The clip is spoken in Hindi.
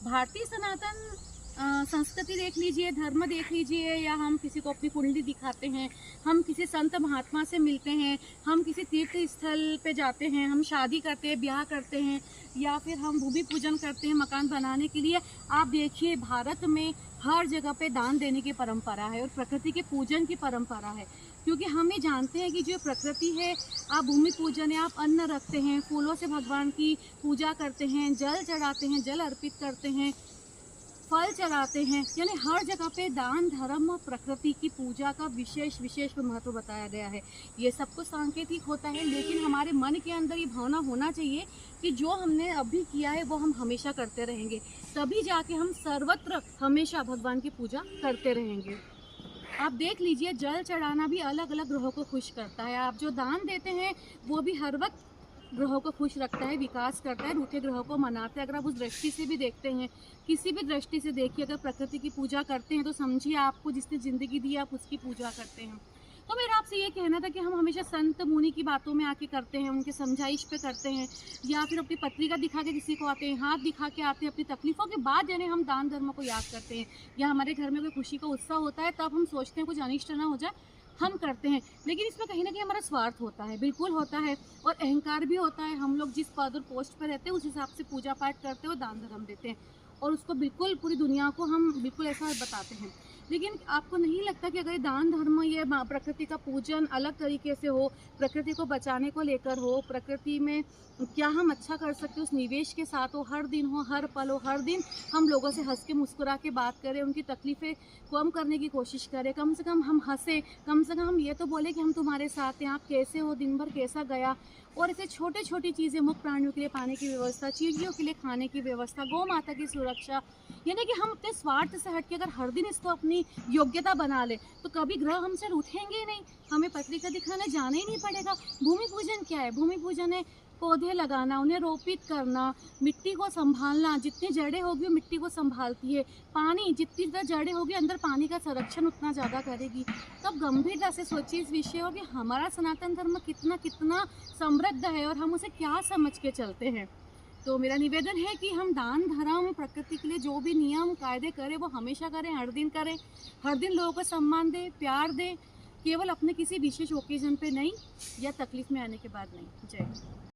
भारतीय सनातन संस्कृति देख लीजिए, धर्म देख लीजिए, या हम किसी को अपनी कुंडली दिखाते हैं, हम किसी संत महात्मा से मिलते हैं, हम किसी तीर्थ स्थल पे जाते हैं, हम शादी करते हैं, ब्याह करते हैं, या फिर हम भूमि पूजन करते हैं मकान बनाने के लिए। आप देखिए भारत में हर जगह पे दान देने की परंपरा है और प्रकृति के पूजन की परंपरा है, क्योंकि हम ये जानते हैं कि जो प्रकृति है, आप भूमि पूजन है, आप अन्न रखते हैं, फूलों से भगवान की पूजा करते हैं, जल चढ़ाते हैं, जल अर्पित करते हैं, फल चढ़ाते हैं, यानी हर जगह पे दान धर्म और प्रकृति की पूजा का विशेष विशेष महत्व बताया गया है। ये सब कुछ सांकेतिक होता है, लेकिन हमारे मन के अंदर ये भावना होना चाहिए कि जो हमने अभी किया है वो हम हमेशा करते रहेंगे, तभी जाके हम सर्वत्र हमेशा भगवान की पूजा करते रहेंगे। आप देख लीजिए, जल चढ़ाना भी अलग अलग ग्रहों को खुश करता है। आप जो दान देते हैं वो भी हर वक्त ग्रहों को खुश रखता है, विकास करता है, रूठे ग्रहों को मनाता है। अगर आप उस दृष्टि से भी देखते हैं, किसी भी दृष्टि से देखिए, अगर प्रकृति की पूजा करते हैं तो समझिए आपको जिसने ज़िंदगी दी आप उसकी पूजा करते हैं। तो मेरा आपसे ये कहना था कि हम हमेशा संत मुनि की बातों में आके करते हैं, उनके समझाइश पे करते हैं, या फिर अपनी पत्रिका दिखा के किसी को आते हैं, हाथ दिखा के आते हैं, अपनी तकलीफ़ों के बाद यानी हम दान धर्म को याद करते हैं, या हमारे घर में कोई खुशी का उत्सव होता है तब हम सोचते हैं कुछ अनिष्ट ना हो जाए, हम करते हैं। लेकिन इसमें कहीं ना कहीं हमारा स्वार्थ होता है, बिल्कुल होता है, और अहंकार भी होता है। हम लोग जिस पद और पोस्ट पर रहते हैं उस हिसाब से पूजा पाठ करते हैं और दान धर्म देते हैं, और उसको बिल्कुल पूरी दुनिया को हम बिल्कुल ऐसा बताते हैं। लेकिन आपको नहीं लगता कि अगर दान धर्म, ये प्रकृति का पूजन अलग तरीके से हो, प्रकृति को बचाने को लेकर हो, प्रकृति में क्या हम अच्छा कर सकते हैं उस निवेश के साथ हो, हर दिन हो, हर पल हो, हर दिन हम लोगों से हंस के मुस्कुरा के बात करें, उनकी तकलीफ़ें कम करने की कोशिश करें, कम से कम हम हंसें, कम से कम हम ये तो बोलें कि हम तुम्हारे साथ हैं, आप कैसे हो, दिन भर कैसा गया। और ऐसे छोटी छोटी चीज़ें, मुक्त प्राणियों के लिए पानी की व्यवस्था, चिड़ियों के लिए खाने की व्यवस्था, गौ माता की सुरक्षा, यानी कि हम अपने स्वार्थ से हट के अगर हर दिन इसको अपनी योग्यता बना ले तो कभी ग्रह हमसे रूठेंगे ही नहीं, हमें पत्रिका दिखाने जाना ही नहीं पड़ेगा। भूमि पूजन क्या है? भूमि पूजन है पौधे लगाना, उन्हें रोपित करना, मिट्टी को संभालना। जितनी जड़ें होगी वो मिट्टी को संभालती है, पानी जितनी ज़्यादा जड़ें होगी अंदर पानी का संरक्षण उतना ज़्यादा करेगी। तब गंभीरता से सोचिए इस विषय और कि हमारा सनातन धर्म कितना कितना समृद्ध है और हम उसे क्या समझ के चलते हैं। तो मेरा निवेदन है कि हम दान धर्म, प्रकृति के लिए जो भी नियम कायदे करें वो हमेशा करें, हर दिन करें, हर दिन लोगों को सम्मान दें, प्यार दें, केवल अपने किसी विशेष ओकेजन पे नहीं, या तकलीफ में आने के बाद नहीं। जय हिंद।